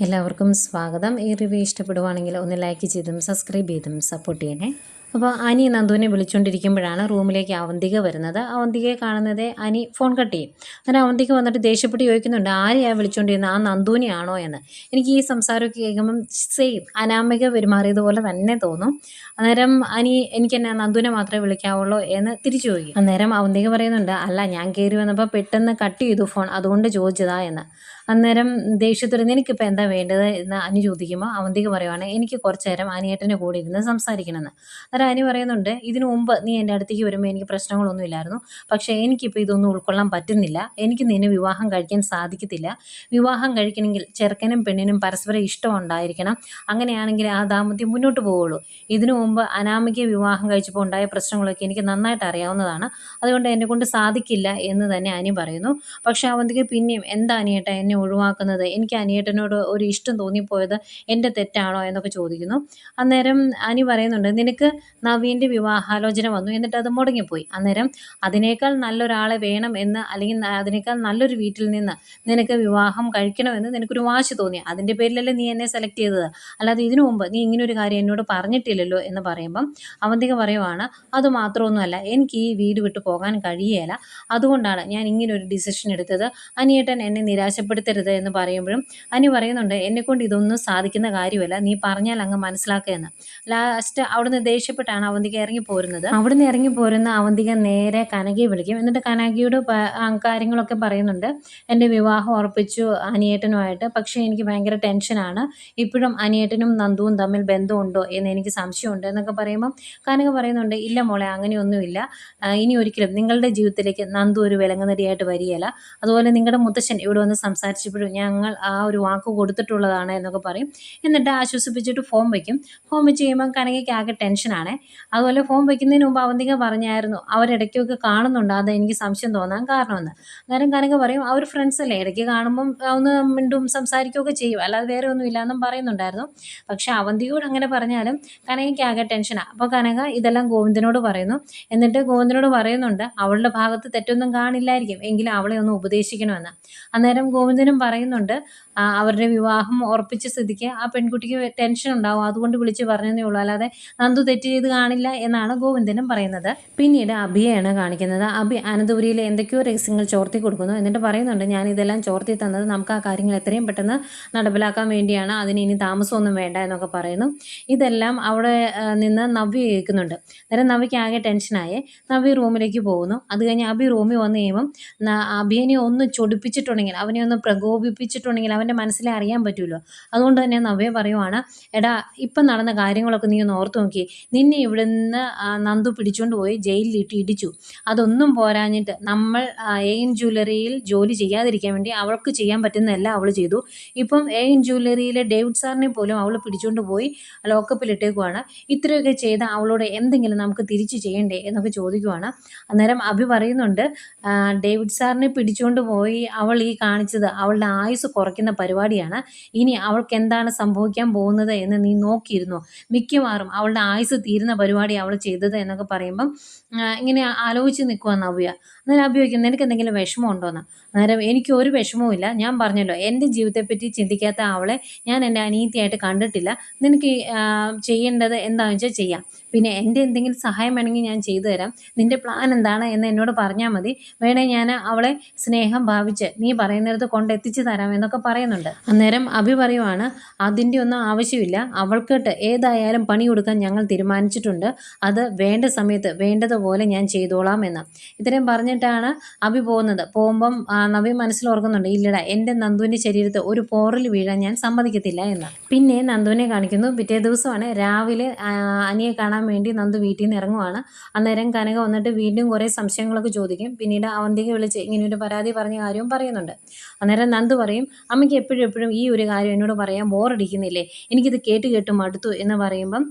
എല്ലാവർക്കും സ്വാഗതം. ഈ റിവ്യൂ ഇഷ്ടപ്പെടുവാണെങ്കിൽ ഒന്ന് ലൈക്ക് ചെയ്തും സബ്സ്ക്രൈബ് ചെയ്തും സപ്പോർട്ട് ചെയ്യണേ. അപ്പോൾ അനി നന്ദുവിനെ വിളിച്ചുകൊണ്ടിരിക്കുമ്പോഴാണ് റൂമിലേക്ക് അവന്തിക വരുന്നത്. അവന്തികയെ കാണുന്നത് അനി ഫോൺ കട്ട് ചെയ്യും. അന്നേരം അവന്തിക വന്നിട്ട് ദേഷ്യപ്പെട്ട് ചോദിക്കുന്നുണ്ട്, ആരെയാണ് വിളിച്ചുകൊണ്ടിരുന്നത്, ആ നന്ദുവിനെയാണോ എന്ന്. എനിക്ക് ഈ സംസാരമൊക്കെ കേൾക്കുമ്പം സെയിം അനാമിക പെരുമാറിയതുപോലെ തന്നെ തോന്നും. അന്നേരം അനി എനിക്ക് എന്നെ നന്ദുവിനെ മാത്രമേ വിളിക്കാവുള്ളൂ എന്ന് തിരിച്ചു ചോദിക്കും. അന്നേരം അവന്തിക പറയുന്നുണ്ട്, അല്ല ഞാൻ കയറി വന്നപ്പോൾ പെട്ടെന്ന് കട്ട് ചെയ്തു ഫോൺ, അതുകൊണ്ട് ചോദിച്ചതാ എന്ന്. അന്നേരം ദേഷ്യത്തോടെ നിനക്കിപ്പോൾ എന്താ വേണ്ടത് എന്ന് അനി ചോദിക്കുമ്പോൾ അവന്തിക പറയുവാണ്, എനിക്ക് കുറച്ച് നേരം അനിയേട്ടൻ്റെ കൂടെ ഇരുന്ന് സംസാരിക്കണമെന്ന്. അന്നേരം അനി പറയുന്നുണ്ട്, ഇതിനു മുമ്പ് നീ എൻ്റെ അടുത്തേക്ക് വരുമ്പോൾ എനിക്ക് പ്രശ്നങ്ങളൊന്നും ഇല്ലായിരുന്നു, പക്ഷേ എനിക്കിപ്പോൾ ഇതൊന്നും ഉൾക്കൊള്ളാൻ പറ്റുന്നില്ല. എനിക്ക് നിന്നെ വിവാഹം കഴിക്കാൻ സാധിക്കത്തില്ല. വിവാഹം കഴിക്കണമെങ്കിൽ ചെറുക്കനും പെണ്ണിനും പരസ്പരം ഇഷ്ടം ഉണ്ടായിരിക്കണം. അങ്ങനെയാണെങ്കിൽ ആ ദാമ്പത്യം മുന്നോട്ട് പോവുള്ളൂ. ഇതിനു മുമ്പ് അനാമികയെ വിവാഹം കഴിച്ചപ്പോൾ ഉണ്ടായ പ്രശ്നങ്ങളൊക്കെ എനിക്ക് നന്നായിട്ട് അറിയാവുന്നതാണ്. അതുകൊണ്ട് എന്നെക്കൊണ്ട് സാധിക്കില്ല എന്ന് തന്നെ അനി പറയുന്നു. പക്ഷേ അവന്തിക പിന്നെയും എന്താ അനിയേട്ടാ എന്നെ ഒഴിവാക്കുന്നത്, എനിക്ക് അനിയേട്ടനോട് ഒരു ഇഷ്ടം തോന്നിപ്പോയത് എൻ്റെ തെറ്റാണോ എന്നൊക്കെ ചോദിക്കുന്നു. അന്നേരം അനി പറയുന്നുണ്ട്, നിനക്ക് നവീൻ്റെ വിവാഹാലോചന വന്നു, എന്നിട്ട് അത് മുടങ്ങിപ്പോയി. അന്നേരം അതിനേക്കാൾ നല്ലൊരാളെ വേണം എന്ന്, അല്ലെങ്കിൽ അതിനേക്കാൾ നല്ലൊരു വീട്ടിൽ നിന്ന് നിനക്ക് വിവാഹം കഴിക്കണമെന്ന് നിനക്കൊരു വാശി തോന്നി, അതിൻ്റെ പേരിലല്ലേ നീ എന്നെ സെലക്ട് ചെയ്തത്, അല്ലാതെ ഇതിനു മുമ്പ് നീ ഇങ്ങനൊരു കാര്യം എന്നോട് പറഞ്ഞിട്ടില്ലല്ലോ എന്ന് പറയുമ്പം അവന്തിക പറയുവാണ്, അതുമാത്രമൊന്നുമല്ല, എനിക്ക് ഈ വീട് വിട്ടു പോകാൻ കഴിയുകയില്ല, അതുകൊണ്ടാണ് ഞാൻ ഇങ്ങനൊരു ഡിസിഷൻ എടുത്തത്. അനിയേട്ടൻ എന്നെ നിരാശപ്പെടുത്തരുത് എന്ന് പറയുമ്പോഴും അനി പറയുന്നുണ്ട്, എന്നെക്കൊണ്ട് ഇതൊന്നും സാധിക്കുന്ന കാര്യമല്ല, നീ പറഞ്ഞാൽ അങ്ങ് മനസ്സിലാക്കുക എന്ന്. ലാസ്റ്റ് അവിടുന്ന് ദേഷ്യപ്പെട്ടാണ് അവന്തിക ഇറങ്ങി പോരുന്നത്. അവിടുന്ന് ഇറങ്ങി പോരുന്ന അവന്തിക നേരെ കനകയെ വിളിക്കും. എന്നിട്ട് കനകയോട് കാര്യങ്ങളൊക്കെ പറയുന്നുണ്ട്. എൻ്റെ വിവാഹം ഉറപ്പിച്ചു അനിയേട്ടനുമായിട്ട്, പക്ഷേ എനിക്ക് ഭയങ്കര ടെൻഷനാണ്. ഇപ്പോഴും അനിയേട്ടനും നന്ദുവും തമ്മിൽ ബന്ധമുണ്ടോ എന്ന് എനിക്ക് സംശയമുണ്ട് എന്നൊക്കെ പറയുമ്പം കനക പറയുന്നുണ്ട്, ഇല്ല മോളെ, അങ്ങനെയൊന്നുമില്ല. ഇനി ഒരിക്കലും നിങ്ങളുടെ ജീവിതത്തിലേക്ക് നന്ദു ഒരു വിലങ്ങുതടിയായിട്ട് വരികയില്ല. അതുപോലെ നിങ്ങളുടെ മുത്തശ്ശൻ ഇവിടെ വന്ന് സംസാരിച്ചപ്പോഴും ഞങ്ങൾ ആ ഒരു വാക്ക് കൊടുത്തിട്ടുള്ളതാണ് എന്നൊക്കെ പറയും. എന്നിട്ട് ആശ്വസിപ്പിച്ചിട്ട് ഫോം വയ്ക്കും. ഫോം വെച്ച് കഴിയുമ്പോൾ കനകയ്ക്ക് ആകെ ടെൻഷനാണ്. അതുപോലെ ഫോം വയ്ക്കുന്നതിന് മുമ്പ് അവന്തിക പറഞ്ഞായിരുന്നു അവരിടയ്ക്കൊക്കെ കാണുന്നുണ്ട്, അത് എനിക്ക് സംശയം തോന്നാൻ കാരണമെന്ന്. അന്നേരം കനക പറയും, അവർ ഫ്രണ്ട്സ് അല്ലേ, ഇടയ്ക്ക് കാണുമ്പം ഒന്ന് മിണ്ടും സംസാരിക്കുകയൊക്കെ ചെയ്യും, അല്ലാതെ വേറെ ഒന്നും ഇല്ലയെന്നും പറയുന്നുണ്ടായിരുന്നു. പക്ഷേ അവന്തികയോട് അങ്ങനെ പറഞ്ഞാലും കനകയ്ക്ക് ആകെ ടെൻഷനാണ്. അപ്പോൾ കനക ഇതെല്ലാം ഗോവിന്ദനോട് പറയുന്നു. എന്നിട്ട് ഗോവിന്ദനോട് പറയുന്നുണ്ട്, അവളുടെ ഭാഗത്ത് തെറ്റൊന്നും കാണില്ലായിരിക്കും, എങ്കിലും അവളെ ഒന്ന് ഉപദേശിക്കണമെന്ന്. അന്നേരം ഗോവിന്ദനും പറയുന്നുണ്ട്, അവരുടെ വിവാഹം ഉറപ്പിച്ച സ്ഥിതിക്ക് ആ പെൺകുട്ടിക്ക് ടെൻഷൻ ഉണ്ടാവും, അതുകൊണ്ട് വിളിച്ച് പറഞ്ഞതേ ഉള്ളൂ, അല്ലാതെ നന്ദു തെറ്റ് ചെയ്ത് കാണില്ല എന്നാണ് ഗോവിന്ദനും പറയുന്നത്. പിന്നീട് അഭിയാണ് കാണിക്കുന്നത്. അഭി അനന്തപുരിയിൽ എന്തൊക്കെയോ രഹസ്യങ്ങൾ ചോർത്തി കൊടുക്കുന്നു. എന്നിട്ട് പറയുന്നുണ്ട്, ഞാൻ ഇതെല്ലാം ചോർത്തി തന്നത് നമുക്ക് ആ കാര്യങ്ങൾ എത്രയും പെട്ടെന്ന് നടപ്പിലാക്കാൻ വേണ്ടിയാണ്, അതിന് ഇനി താമസമൊന്നും വേണ്ട എന്നൊക്കെ പറയുന്നു. ഇതെല്ലാം അവിടെ നിന്ന് നവ്യ കേൾക്കുന്നുണ്ട്. അന്നേരം നവ്യയ്ക്ക് ആകെ ടെൻഷനായി. നവ്യ റൂമിലേക്ക് പോകുന്നു. അത് കഴിഞ്ഞ് അഭി റൂമിൽ വന്നു കഴിയുമ്പം അഭിയെ ഒന്ന് ചൊടിപ്പിച്ചിട്ടുണ്ടെങ്കിൽ, അവനെ ഒന്ന് പ്രകോപിപ്പിച്ചിട്ടുണ്ടെങ്കിൽ അവൻ്റെ മനസ്സിലെ അറിയാൻ പറ്റുമല്ലോ. അതുകൊണ്ട് തന്നെ നവ്യ പറയുവാണ്, എടാ ഇപ്പം നടന്ന കാര്യങ്ങളൊക്കെ നീ ഒന്ന് ഓർത്ത് നോക്കി, നിന്നെ ഇവിടെ നിന്ന് നന്ദു പിടിച്ചുകൊണ്ട് പോയി ജയിലിലിട്ട് ഇടിച്ചു. അതൊന്നും പോരാഞ്ഞിട്ട് നമ്മൾ എയിൻ ജ്വല്ലറിയിൽ ജോലി ചെയ്യാതിരിക്കാൻ വേണ്ടി അവൾക്ക് ചെയ്യാൻ പറ്റുന്നതെല്ലാം അവൾ ചെയ്തു. ഇപ്പം എയിൻ ജ്വല്ലറിയിലെ ഡേവിഡ് സാറിനെ പോലും അവൾ പിടിച്ചുകൊണ്ട് പോയി ലോക്കപ്പിലിട്ടേക്കുവാണ്. ഇത്രയൊക്കെ ചെയ്ത അവളോട് എന്തെങ്കിലും നമുക്ക് തിരിച്ച് ചെയ്യണ്ടേ എന്നൊക്കെ ചോദിക്കുവാണ്. അന്നേരം അഭി പറയുന്നുണ്ട്, ഡേവിഡ് സാറിനെ പിടിച്ചുകൊണ്ട് പോയി അവൾ ഈ കാണിച്ചത് അവളുടെ ആയുസ് കുറയ്ക്കുന്ന പരിപാടിയാണ്. ഇനി അവൾക്ക് എന്താണ് സംഭവിക്കാൻ പോകുന്നത് എന്ന് നീ നോക്കിയിരുന്നു, മിക്കവാറും അവളുടെ ആയുസ് തീരുന്ന പരിപാടി അവൾ ചെയ്തത് എന്നൊക്കെ പറയുമ്പം ഇങ്ങനെ ആലോചിച്ച് നിൽക്കുക നവ്യ. അന്നേരം അഭി ചോദിക്കും, നിനക്ക് എന്തെങ്കിലും വിഷമം ഉണ്ടോയെന്ന്. അന്നേരം എനിക്ക് ഒരു വിഷമവും ഇല്ല, ഞാൻ പറഞ്ഞല്ലോ എൻ്റെ ജീവിതത്തെപ്പറ്റി ചിന്തിക്കാത്ത അവളെ ഞാൻ എൻ്റെ അനീതിയായിട്ട് കണ്ടിട്ടില്ല. നിനക്ക് ചെയ്യേണ്ടത് എന്താണെന്ന് വെച്ചാൽ ചെയ്യാം, പിന്നെ എൻ്റെ എന്തെങ്കിലും സഹായം വേണമെങ്കിൽ ഞാൻ ചെയ്തു തരാം, നിൻ്റെ പ്ലാൻ എന്താണ് എന്ന് എന്നോട് പറഞ്ഞാൽ മതി, വേണേ ഞാൻ അവളെ സ്നേഹം ഭാവിച്ച് നീ പറയുന്നിടത്ത് കൊണ്ടെത്തിച്ച് തരാം എന്നൊക്കെ പറയുന്നുണ്ട്. അന്നേരം അഭി പറയുവാണ്, അതിൻ്റെ ഒന്നും ആവശ്യമില്ല, അവൾക്കിട്ട് ഏതായാലും പണി കൊടുക്കാൻ ഞങ്ങൾ തീരുമാനിച്ചിട്ടുണ്ട്, അത് വേണ്ട സമയത്ത് വേണ്ടതുപോലെ ഞാൻ ചെയ്തോളാം എന്ന്. ഇത്രയും പറഞ്ഞിട്ടാണ് അഭി പോകുന്നത്. പോകുമ്പം നവ്യ മനസ്സിലോർക്കുന്നുണ്ട്, ഇല്ലടാ എൻ്റെ നന്ദുവിൻ്റെ ശരീരത്ത് ഒരു പോറൽ വീഴാൻ ഞാൻ സമ്മതിക്കത്തില്ല എന്ന്. പിന്നെ നന്ദുവിനെ കാണിക്കുന്നു. പിറ്റേ ദിവസമാണ് രാവിലെ അനിയെ കാണാൻ വേണ്ടി നന്ദു വീട്ടിൽ നിന്ന് ഇറങ്ങുവാണ്. അന്നേരം കനക വന്നിട്ട് വീണ്ടും കുറേ സംശയങ്ങളൊക്കെ ചോദിക്കും. പിന്നീട് അവന്തിക വിളിച്ച് ഇങ്ങനെ ഒരു പരാതി പറഞ്ഞ കാര്യവും പറയുന്നുണ്ട്. അന്നേരം നന്ദു പറയും, അമ്മയ്ക്ക് എപ്പോഴും ഈ ഒരു കാര്യം എന്നോട് പറയാൻ ബോറടിക്കുന്നില്ലേ, എനിക്കിത് കേട്ട് മടുത്തു എന്ന് പറയുമ്പം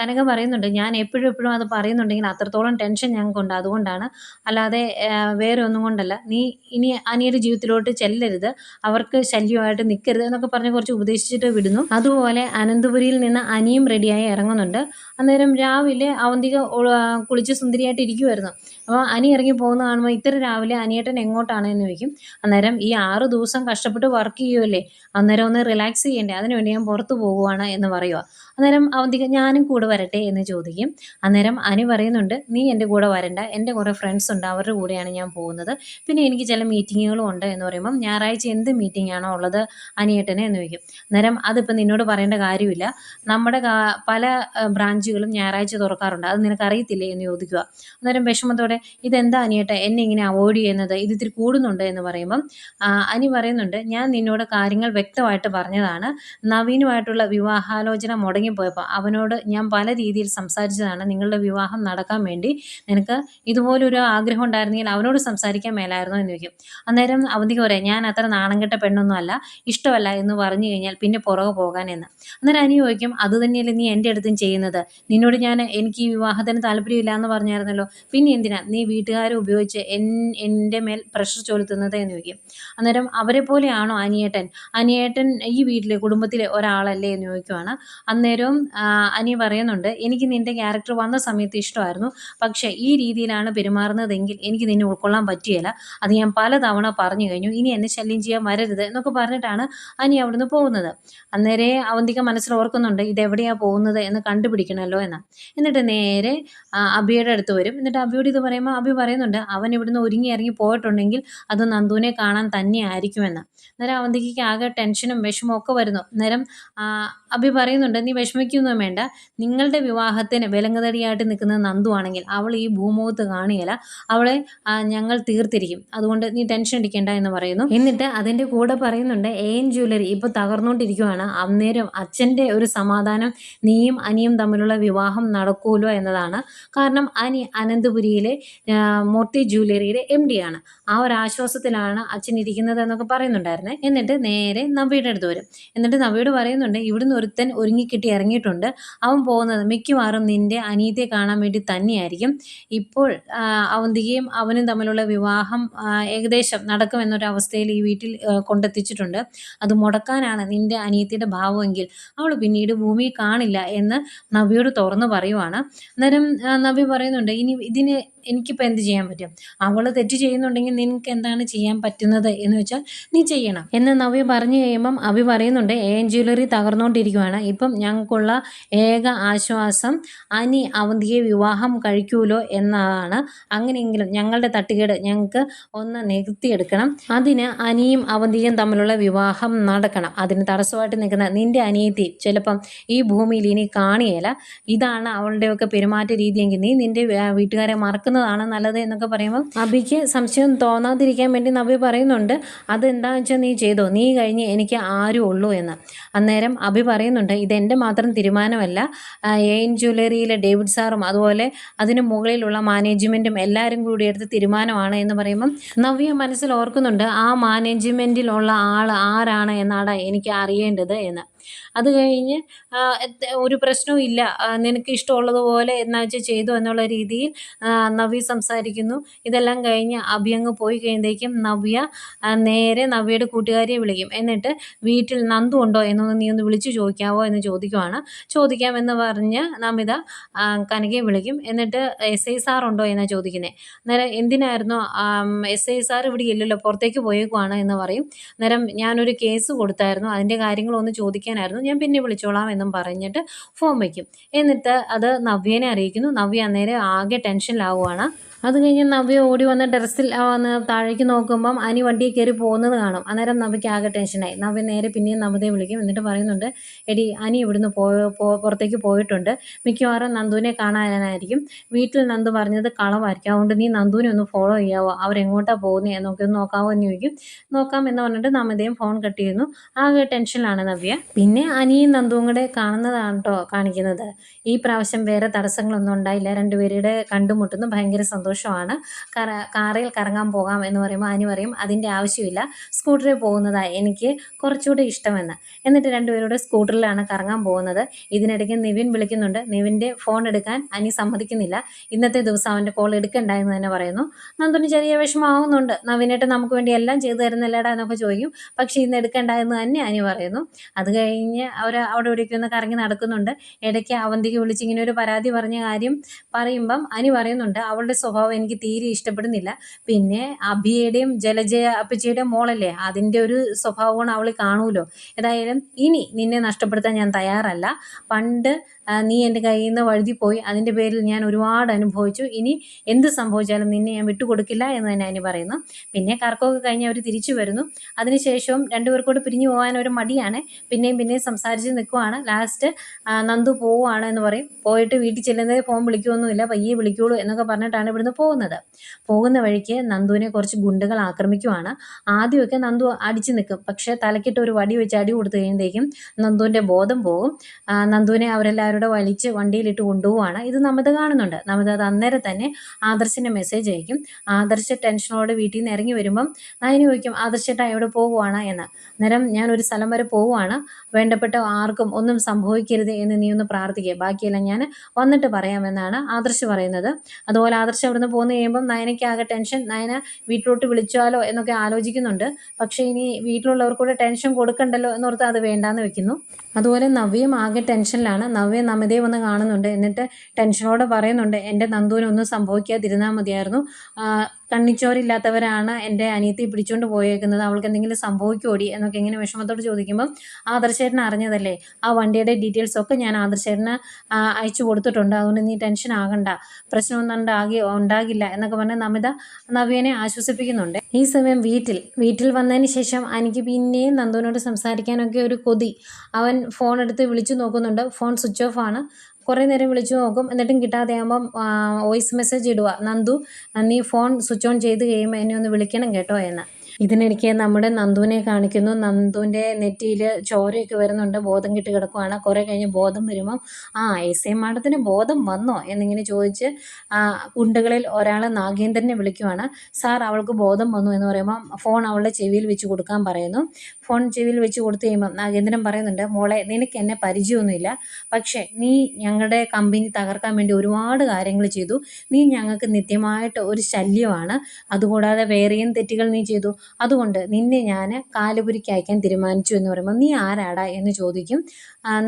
കനക പറയുന്നുണ്ട്, ഞാൻ എപ്പോഴും അത് പറയുന്നുണ്ടെങ്കിൽ അത്രത്തോളം ടെൻഷൻ ഞങ്ങൾക്കുണ്ട്, അതുകൊണ്ടാണ്, അല്ലാതെ വേറെ ഒന്നും കൊണ്ടല്ല. നീ ഇനി അനിയുടെ ജീവിതത്തിലോട്ട് ചെല്ലരുത്, അവർക്ക് ശല്യമായിട്ട് നിൽക്കരുത് എന്നൊക്കെ പറഞ്ഞ് കുറച്ച് ഉപദേശിച്ചിട്ട് വിടുന്നു. അതുപോലെ അനന്തപുരിയിൽ നിന്ന് അനിയും റെഡിയായി ഇറങ്ങുന്നുണ്ട്. അന്നേരം രാവിലെ അവന്തിക കുളിച്ച് സുന്ദരിയായിട്ട് ഇരിക്കുമായിരുന്നു. അപ്പോൾ അനി ഇറങ്ങി പോകുന്ന കാണുമ്പോൾ ഇത്ര രാവിലെ അനിയേട്ടൻ എങ്ങോട്ടാണ് എന്ന് ചോദിക്കും. അന്നേരം ഈ 6 ദിവസം കഷ്ടപ്പെട്ട് വർക്ക് ചെയ്യുമല്ലേ, അന്നേരം ഒന്ന് റിലാക്സ് ചെയ്യണ്ടേ, അതിനുവേണ്ടി ഞാൻ പുറത്ത് പോകുവാണ് എന്ന് പറയുക. അന്നേരം അവന്തിക ഞാനും കൂടെ വരട്ടെ എന്ന് ചോദിക്കും. അന്നേരം അനി പറയുന്നുണ്ട്, നീ എൻ്റെ കൂടെ വരണ്ട, എൻ്റെ കുറേ ഫ്രണ്ട്സ് ഉണ്ട്, അവരുടെ കൂടെയാണ് ഞാൻ പോകുന്നത്, പിന്നെ എനിക്ക് ചില മീറ്റിങ്ങുകളും ഉണ്ട് എന്ന് പറയുമ്പം ഞായറാഴ്ച എന്ത് മീറ്റിംഗ് ആണോ ഉള്ളത് അനിയേട്ടനെ എന്ന് ചോദിക്കും. അന്നേരം അതിപ്പോൾ നിന്നോട് പറയേണ്ട കാര്യമില്ല, നമ്മുടെ പല ബ്രാഞ്ചുകളും ഞായറാഴ്ച തുറക്കാറുണ്ട്, അത് നിനക്ക് അറിയത്തില്ലേ എന്ന് ചോദിക്കുക. അന്നേരം വിഷമത്തോടെ ഇതെന്താ അനിയേട്ട എന്നെ ഇങ്ങനെ അവോയ്ഡ് ചെയ്യുന്നത്, ഇത് ഇത്തിരി കൂടുന്നുണ്ട് എന്ന് പറയുമ്പം അനി പറയുന്നുണ്ട്, ഞാൻ നിന്നോട് കാര്യങ്ങൾ വ്യക്തമായിട്ട് പറഞ്ഞതാണ്. നവീനുമായിട്ടുള്ള വിവാഹാലോചന മുടങ്ങിപ്പോയപ്പോൾ അവനോട് ഞാൻ പല രീതിയിൽ സംസാരിച്ചതാണ്, നിങ്ങളുടെ വിവാഹം നടക്കാൻ വേണ്ടി നിനക്ക് ഇതുപോലൊരു ആഗ്രഹം ഉണ്ടായിരുന്നെങ്കിൽ അവനോട് സംസാരിക്കാൻ മേലായിരുന്നോ എന്ന് ചോദിക്കും. അന്നേരം അവന്തിക്ക് പറയാം, ഞാൻ അത്ര നാണം കെട്ട പെണ്ണൊന്നും അല്ല, ഇഷ്ടമല്ല എന്ന് പറഞ്ഞു കഴിഞ്ഞാൽ പിന്നെ പുറകെ പോകാൻ എന്ന്. അന്നേരം അനി ചോദിക്കും, അത് തന്നെയല്ലേ നീ എൻ്റെ അടുത്തും ചെയ്യുന്നത്, നിന്നോട് എനിക്ക് ഈ വിവാഹത്തിന് താല്പര്യമില്ല എന്ന് പറഞ്ഞായിരുന്നല്ലോ, പിന്നെ എന്തിനാ നീ വീട്ടുകാരെ ഉപയോഗിച്ച് എൻ്റെ മേൽ പ്രഷർ ചെലുത്തുന്നത് എന്ന് ചോദിക്കും. അന്നേരം അവരെ പോലെയാണോ അനിയേട്ടൻ, അനിയേട്ടൻ ഈ വീട്ടിലെ കുടുംബത്തിലെ ഒരാളല്ലേ എന്ന് ചോദിക്കുവാണ്. അന്നേരവും അനി പറയുന്നുണ്ട്, എനിക്ക് നിൻ്റെ ക്യാരക്ടർ വന്ന സമയത്ത് ഇഷ്ടമായിരുന്നു, പക്ഷേ ഈ രീതിയിലാണ് പെരുമാറുന്നതെങ്കിൽ എനിക്ക് നിന്നെ ഉൾക്കൊള്ളാൻ പറ്റുകയില്ല, അത് ഞാൻ പലതവണ പറഞ്ഞു കഴിഞ്ഞു, ഇനി എന്നെ ശല്യം ചെയ്യാൻ വരരുത് എന്നൊക്കെ പറഞ്ഞിട്ടാണ് അനി അവിടുന്ന് പോകുന്നത്. അന്നേരെ അവന്തിക മനസ്സിൽ ഓർക്കുന്നുണ്ട്, ഇതെവിടെയാണ് പോകുന്നത് എന്ന് കണ്ടുപിടിക്കണമല്ലോ എന്ന്. എന്നിട്ട് നേരെ അഭിയുടെ അടുത്ത് വരും. എന്നിട്ട് അഭിയോട് ഇത് പറയുമ്പോൾ അഭി പറയുന്നുണ്ട്, അവൻ ഇവിടുന്ന് ഒരുങ്ങി ഇറങ്ങി പോയിട്ടുണ്ടെങ്കിൽ അത് നന്ദുവിനെ കാണാൻ തന്നെ ആയിരിക്കുമെന്ന്. അന്നേരം അവന്തികയ്ക്ക് ആകെ ടെൻഷനും വിഷമവും ഒക്കെ വരുന്നു. അന്നേരം അഭി പറയുന്നുണ്ട്, നീ വിഷമിക്കൊന്നും വേണ്ട, നിങ്ങളുടെ വിവാഹത്തിന് വിലങ്ങുതടിയായിട്ട് നിൽക്കുന്നത് നന്ദു ആണെങ്കിൽ അവൾ ഈ ഭൂമുഖത്ത് കാണുകയില്ല, അവളെ ഞങ്ങൾ തീർത്തിരിക്കും, അതുകൊണ്ട് നീ ടെൻഷൻ അടിക്കേണ്ട എന്ന് പറയുന്നു. എന്നിട്ട് അതിൻ്റെ കൂടെ പറയുന്നുണ്ട്, AN ജ്വല്ലറി ഇപ്പോൾ തകർന്നുകൊണ്ടിരിക്കുകയാണ്, അന്നേരം അച്ഛൻ്റെ ഒരു സമാധാനം നീയും അനിയും തമ്മിലുള്ള വിവാഹം നടക്കൂലോ എന്നതാണ്. കാരണം അനി അനന്തപുരിയിലെ മൂർത്തി ജ്വല്ലറിയുടെ MD ആണ്, ആ ഒരു ആശ്വാസത്തിലാണ് അച്ഛൻ ഇരിക്കുന്നത് എന്നൊക്കെ പറയുന്നുണ്ടായിരുന്നേ. എന്നിട്ട് നേരെ നവ്യയുടെ അടുത്ത് വരും. എന്നിട്ട് നവ്യയോട് പറയുന്നുണ്ട്, ഇവിടുന്ന് ഒരുത്തൻ ഒരുങ്ങിക്കിട്ടി ഇറങ്ങിയിട്ടുണ്ട്, അവൻ പോകുന്നത് മിക്കവാറും നിൻ്റെ അനിയത്തെ കാണാൻ വേണ്ടി തന്നെയായിരിക്കും. ഇപ്പോൾ അവന്തികയും അവനും തമ്മിലുള്ള വിവാഹം ഏകദേശം നടക്കുമെന്നൊരവസ്ഥയിൽ ഈ വീട്ടിൽ കൊണ്ടെത്തിച്ചിട്ടുണ്ട്, അത് മുടക്കാനാണ് നിൻ്റെ അനിയത്തിയുടെ ഭാവമെങ്കിൽ അവൾ പിന്നീട് ഭൂമിയിൽ കാണില്ല എന്ന് നവ്യയോട് തുറന്ന് പറയുവാണ്. അന്നേരം നവ്യ പറയുന്നുണ്ട്, ഇനി ഇതിന് എനിക്കിപ്പോൾ എന്ത് ചെയ്യാൻ പറ്റും, അവൾ തെറ്റ് ചെയ്യുന്നുണ്ടെങ്കിൽ നിനക്ക് എന്താണ് ചെയ്യാൻ പറ്റുന്നത് എന്ന് വെച്ചാൽ നീ ചെയ്യണം എന്ന് നവ്യ പറഞ്ഞു കഴിയുമ്പം അഭി പറയുന്നുണ്ട്, AN ജ്വല്ലറി തകർന്നുകൊണ്ടിരിക്കുകയാണ്, ഇപ്പം ഞങ്ങൾക്കുള്ള ഏക ആശ്വാസം അനി അവന്തിയെ വിവാഹം കഴിക്കൂലോ എന്നതാണ്. അങ്ങനെയെങ്കിലും ഞങ്ങളുടെ തട്ടുകേട് ഞങ്ങൾക്ക് ഒന്ന് നികത്തിയെടുക്കണം, അതിന് അനിയും അവന്തിയും തമ്മിലുള്ള വിവാഹം നടക്കണം, അതിന് തടസ്സമായിട്ട് നിൽക്കുന്ന നിൻ്റെ അനിയത്തി ചിലപ്പം ഈ ഭൂമിയിൽ ഇനി കാണുകയില്ല, ഇതാണ് അവളുടെയൊക്കെ പെരുമാറ്റ രീതിയെങ്കിൽ നീ നിൻ്റെ വീട്ടുകാരെ മറക്കുന്നതാണ് നല്ലത് എന്നൊക്കെ പറയുമ്പോൾ അഭിക്ക് സംശയം തോന്നാതിരിക്കാൻ വേണ്ടി നവ്യ പറയുന്നുണ്ട്, അതെന്താണെന്ന് വെച്ചാൽ നീ ചെയ്തോ, നീ കഴിഞ്ഞ് എനിക്ക് ആരും ഉള്ളൂ എന്ന്. അന്നേരം അഭി പറയുന്നുണ്ട്, ഇതെൻ്റെ മാത്രം തീരുമാനമല്ല, AN ജ്വല്ലറിയിലെ ഡേവിഡ് സാറും അതുപോലെ അതിന് മുകളിലുള്ള മാനേജ്മെൻറ്റും എല്ലാവരും കൂടി എടുത്ത തീരുമാനമാണ് എന്ന് പറയുമ്പം നവ്യ മനസ്സിൽ ഓർക്കുന്നുണ്ട്, ആ മാനേജ്മെൻറ്റിലുള്ള ആൾ ആരാണ് എന്നാണ് എനിക്ക് അറിയേണ്ടത് എന്ന്. അത് കഴിഞ്ഞ് ഒരു പ്രശ്നവും ഇല്ല, നിനക്ക് ഇഷ്ടമുള്ളതുപോലെ എന്നാ വെച്ചാൽ ചെയ്തു എന്നുള്ള രീതിയിൽ നവ്യ സംസാരിക്കുന്നു. ഇതെല്ലാം കഴിഞ്ഞ് അഭി അങ്ങ് പോയി കഴിയുമ്പോഴേക്കും നവ്യ നേരെ നവ്യയുടെ കൂട്ടുകാരിയെ വിളിക്കും. എന്നിട്ട് വീട്ടിൽ നന്ദു ഉണ്ടോ എന്നൊന്ന് നീ ഒന്ന് വിളിച്ചു ചോദിക്കാവോ എന്ന് ചോദിക്കുവാണ്. ചോദിക്കാമെന്ന് പറഞ്ഞ് നമിത കനകയെ വിളിക്കും. എന്നിട്ട് SI സാർ ഉണ്ടോ എന്നാണ് ചോദിക്കുന്നത്. അന്നേരം എന്തിനായിരുന്നു, SI സാർ ഇവിടെ ഇല്ലല്ലോ, പുറത്തേക്ക് പോയേക്കുവാണ് എന്ന് പറയും. അന്നേരം ഞാനൊരു കേസ് കൊടുത്തായിരുന്നു, അതിൻ്റെ കാര്യങ്ങളൊന്ന് ചോദിക്കാനായിരുന്നു, ഞാൻ പിന്നെ വിളിച്ചോളാം എന്നും പറഞ്ഞിട്ട് ഫോൺ വയ്ക്കും. എന്നിട്ട് അത് നവ്യനെ അറിയിക്കുന്നു. നവ്യ അന്നേരം ആകെ ടെൻഷനിലാവുകയാണ്. അത് കഴിഞ്ഞ് നവ്യ ഓടി വന്ന് ടെറസിൽ വന്ന് താഴേക്ക് നോക്കുമ്പം അനി വണ്ടിയിൽ കയറി പോകുന്നത് കാണും. അന്നേരം നവ്യയ്ക്ക് ആകെ ടെൻഷനായി. നവ്യ നേരെ പിന്നെയും നവ്യയെ വിളിക്കും. എന്നിട്ട് പറയുന്നുണ്ട്, എടി അനി ഇവിടുന്ന് പുറത്തേക്ക് പോയിട്ടുണ്ട്, മിക്കവാറും നന്ദുവിനെ കാണാനായിരിക്കും, വീട്ടിൽ നന്ദു പറഞ്ഞത് കളവായിരിക്കും, അതുകൊണ്ട് നീ നന്ദുവിനെ ഒന്ന് ഫോളോ ചെയ്യാവോ, അവരെങ്ങോട്ടാണ് പോകുന്നത് എന്നൊക്കെ ഒന്ന് നോക്കാവോ എന്ന് ചോദിക്കും. നോക്കാം എന്ന് പറഞ്ഞിട്ട് നമിതയും ഫോൺ കട്ട് ചെയ്യുന്നു. ആകെ ടെൻഷനിലാണ് നവ്യ. പിന്നെ അനിയും നന്ദുവും കൂടെ കാണുന്നതാണ് കേട്ടോ കാണിക്കുന്നത്. ഈ പ്രാവശ്യം വേറെ തടസ്സങ്ങളൊന്നും ഉണ്ടായില്ല, രണ്ടുപേരുടെ കണ്ടുമുട്ടുന്നു, ഭയങ്കര സന്തോഷമാണ്. കാറിൽ കറങ്ങാൻ പോകാം എന്ന് പറയുമ്പോൾ അനി പറയും, അതിൻ്റെ ആവശ്യമില്ല, സ്കൂട്ടറിൽ പോകുന്നതാണ് എനിക്ക് കുറച്ചുകൂടി ഇഷ്ടമെന്ന്. എന്നിട്ട് രണ്ടുപേരുടെ സ്കൂട്ടറിലാണ് കറങ്ങാൻ പോകുന്നത്. ഇതിനിടയ്ക്ക് നിവിൻ വിളിക്കുന്നുണ്ട്. നിവിൻ്റെ ഫോൺ എടുക്കാൻ അനി സമ്മതിക്കുന്നില്ല. ഇന്നത്തെ ദിവസം അവൻ്റെ കോൾ എടുക്കണ്ട എന്ന് തന്നെ പറയുന്നു. നന്ദുവിന് ചെറിയ വിഷമമാവുന്നുണ്ട്, നവീനേട്ട് നമുക്ക് വേണ്ടി എല്ലാം ചെയ്തു തരുന്നില്ലടാ എന്നൊക്കെ ചോദിക്കും. പക്ഷേ ഇന്ന് എടുക്കണ്ട എന്ന് തന്നെ അനി പറയുന്നു. അത് കഴിഞ്ഞ് അവർ അവിടെ ഇവിടേക്ക് ഒന്ന് കറങ്ങി നടക്കുന്നുണ്ട്. ഇടയ്ക്ക് അവന്തിക്ക് വിളിച്ച് ഇങ്ങനെ ഒരു പരാതി പറഞ്ഞ കാര്യം പറയുമ്പം അനി പറയുന്നുണ്ട്, അവളുടെ സ്വഭാവം സ്വഭാവം എനിക്ക് തീരെ ഇഷ്ടപ്പെടുന്നില്ല. പിന്നെ അഭിയുടെയും ജലജ അപ്പച്ചിയുടെയും മോളല്ലേ, അതിൻ്റെ ഒരു സ്വഭാവമാണ് അവൾ കാണുമല്ലോ. ഏതായാലും ഇനി നിന്നെ നഷ്ടപ്പെടുത്താൻ ഞാൻ തയ്യാറല്ല. പണ്ട് നീ എൻ്റെ കയ്യിൽ നിന്ന് വഴുതിപ്പോയി, അതിൻ്റെ പേരിൽ ഞാൻ ഒരുപാട് അനുഭവിച്ചു. ഇനി എന്ത് സംഭവിച്ചാലും നിന്നെ ഞാൻ വിട്ടുകൊടുക്കില്ല എന്ന് തന്നെ അനി പറയുന്നു. പിന്നെ കറക്കമൊക്കെ കഴിഞ്ഞ് അവർ തിരിച്ചു വരുന്നു. അതിനുശേഷവും രണ്ടുപേർക്കൂടെ പിരിഞ്ഞു പോകാൻ ഒരു മടിയാണ്. പിന്നെയും സംസാരിച്ച് നിൽക്കുവാണ്. ലാസ്റ്റ് നന്ദു പോവുകയാണ് എന്ന് പറയും. പോയിട്ട് വീട്ടിൽ ചെല്ലുന്നത് ഫോൺ വിളിക്കുകയൊന്നുമില്ല, പയ്യെ വിളിക്കുള്ളൂ എന്നൊക്കെ പറഞ്ഞിട്ടാണ് ഇവിടുന്ന് പോകുന്നത്. പോകുന്ന വഴിക്ക് നന്ദുവിനെ കുറച്ച് ഗുണ്ടകൾ ആക്രമിക്കുവാണ്. ആദ്യമൊക്കെ നന്ദു അടിച്ചു നിൽക്കും. പക്ഷേ തലക്കിട്ട് ഒരു വടി വെച്ച് അടി കൊടുത്തു കഴിയുമ്പോഴേക്കും നന്ദുവിൻ്റെ ബോധം പോകും. നന്ദുവിനെ അവരെല്ലാവരും വലിച്ച് വണ്ടിയിലിട്ട് കൊണ്ടുപോവാണ്. ഇത് നമിത കാണുന്നുണ്ട്. നമിത അത് അന്നേരം തന്നെ ആദർശിൻ്റെ മെസ്സേജ് അയക്കും. ആദർശ് ടെൻഷനോടെ വീട്ടിൽ നിന്ന് ഇറങ്ങി വരുമ്പം നയനി ചോദിക്കും, ആദർശേട്ടാ എവിടെ പോകുവാണ് എന്ന്. അന്നേരം ഞാൻ ഒരു സ്ഥലം വരെ പോവുകയാണ്, വേണ്ടപ്പെട്ട ആർക്കും ഒന്നും സംഭവിക്കരുത് എന്ന് നീ ഒന്ന് പ്രാർത്ഥിക്കുക, ബാക്കിയെല്ലാം ഞാൻ വന്നിട്ട് പറയാമെന്നാണ് ആദർശ് പറയുന്നത്. അതുപോലെ ആദർശ് അവിടുന്ന് പോന്നു കഴിയുമ്പം നയനയ്ക്കാകെ ടെൻഷൻ. നയന വീട്ടിലോട്ട് വിളിച്ചാലോ എന്നൊക്കെ ആലോചിക്കുന്നുണ്ട്. പക്ഷേ ഇനി വീട്ടിലുള്ളവർക്കൂടെ ടെൻഷൻ കൊടുക്കണ്ടല്ലോ എന്നോർത്ത് അത് വേണ്ടാന്ന് വെക്കുന്നു. അതുപോലെ നവ്യയും ആകെ ടെൻഷനിലാണ്. നവ്യ നമിതയെ വന്ന് കാണുന്നുണ്ട്. എന്നിട്ട് ടെൻഷനോടെ പറയുന്നുണ്ട്, എൻ്റെ നന്ദുവിനൊന്നും സംഭവിക്കാതിരുന്നാൽ മതിയായിരുന്നു. കണ്ണിച്ചോരില്ലാത്തവരാണ് എൻ്റെ അനിയത്തി പിടിച്ചുകൊണ്ട് പോയേക്കുന്നത്, അവൾക്ക് എന്തെങ്കിലും സംഭവിക്കുമോടി എന്നൊക്കെ ഇങ്ങനെ വിഷമത്തോട് ചോദിക്കുമ്പം ആദർശേട്ടൻ അറിഞ്ഞതല്ലേ, ആ വണ്ടിയുടെ ഡീറ്റെയിൽസ് ഒക്കെ ഞാൻ ആദർശേട്ടന് അയച്ചു കൊടുത്തിട്ടുണ്ട്, അതുകൊണ്ട് നീ ടെൻഷൻ ആകണ്ട, പ്രശ്നമൊന്നും ഉണ്ടാകില്ല എന്നൊക്കെ പറഞ്ഞ് നമിത നവ്യനെ ആശ്വസിപ്പിക്കുന്നുണ്ട്. ഈ സമയം വീട്ടിൽ വന്നതിന് ശേഷം എനിക്ക് പിന്നെയും നന്ദുവിനോട് സംസാരിക്കാനൊക്കെ ഒരു കൊതി. അവൻ ഫോൺ എടുത്ത് വിളിച്ചു നോക്കുന്നുണ്ട്. ഫോൺ സ്വിച്ച് ഓഫ് ആണ്. കുറേ നേരം വിളിച്ചു നോക്കും. എന്നിട്ടും കിട്ടാതെയാകുമ്പം വോയിസ് മെസ്സേജ് ഇടുക, നന്ദു നീ ഫോൺ സ്വിച്ച് ഓൺ ചെയ്ത് കഴിയുമ്പോൾ എന്നെ ഒന്ന് വിളിക്കണം കേട്ടോ എന്ന്. ഇതിനിടയ്ക്ക് നമ്മുടെ നന്ദുവിനെ കാണിക്കുന്നു. നന്ദുവിൻ്റെ നെറ്റിയിൽ ചോരയൊക്കെ വരുന്നുണ്ട്, ബോധം കെട്ട് കിടക്കുവാണ്. കുറേ കഴിഞ്ഞ് ബോധം വരുമ്പം എസ്.ഐ മാഡത്തിന് ബോധം വന്നോ എന്നിങ്ങനെ ചോദിച്ച് ഗുണ്ടകളിൽ ഒരാൾ നാഗേന്ദ്രനെ വിളിക്കുവാണ്. സാർ അവൾക്ക് ബോധം വന്നു എന്ന് പറയുമ്പം ഫോൺ അവളുടെ ചെവിയിൽ വെച്ച് കൊടുക്കാൻ പറയുന്നു. ഫോൺ ചെവിയിൽ വെച്ച് കൊടുത്തു കഴിയുമ്പം നാഗേന്ദ്രൻ പറയുന്നുണ്ട്, മോളെ നിനക്ക് എന്നെ പരിചയമൊന്നുമില്ല, പക്ഷേ നീ ഞങ്ങളുടെ കമ്പനി തകർക്കാൻ വേണ്ടി ഒരുപാട് കാര്യങ്ങൾ ചെയ്തു. നീ ഞങ്ങൾക്ക് നിത്യമായിട്ട് ഒരു ശല്യമാണ്. അതുകൂടാതെ വേറെയും തെറ്റുകൾ നീ ചെയ്തു. അതുകൊണ്ട് നിന്നെ ഞാൻ കാലുപുരിക്ക് അയക്കാൻ തീരുമാനിച്ചു എന്ന് പറയുമ്പോൾ നീ ആരാടാ എന്ന് ചോദിക്കും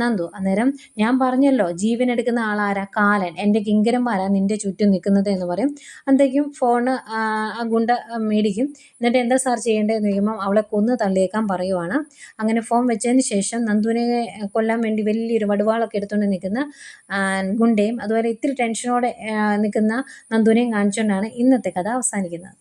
നന്ദു. അന്നേരം ഞാൻ പറഞ്ഞല്ലോ ജീവൻ എടുക്കുന്ന ആളാരാ, കാലൻ, എൻ്റെ കിങ്കരന്മാരാ നിൻ്റെ ചുറ്റും നിൽക്കുന്നത് എന്ന് പറയും. അന്നേക്കും ഫോണ് ആ ഗുണ്ട മേടിക്കും. എന്നിട്ട് എന്താ സാർ ചെയ്യേണ്ടതെന്ന് ചോദിക്കുമ്പം അവളെ കൊന്ന് തള്ളിയേക്കാൻ പറയുവാണ്. അങ്ങനെ ഫോൺ വെച്ചതിന് ശേഷം നന്ദുവിനെ കൊല്ലാൻ വേണ്ടി വലിയൊരു വടുവാളൊക്കെ എടുത്തുകൊണ്ട് നിൽക്കുന്ന ഗുണ്ടയും അതുപോലെ ഇത്തിരി ടെൻഷനോടെ നിൽക്കുന്ന നന്ദുവിനെയും കാണിച്ചുകൊണ്ടാണ് ഇന്നത്തെ കഥ അവസാനിക്കുന്നത്.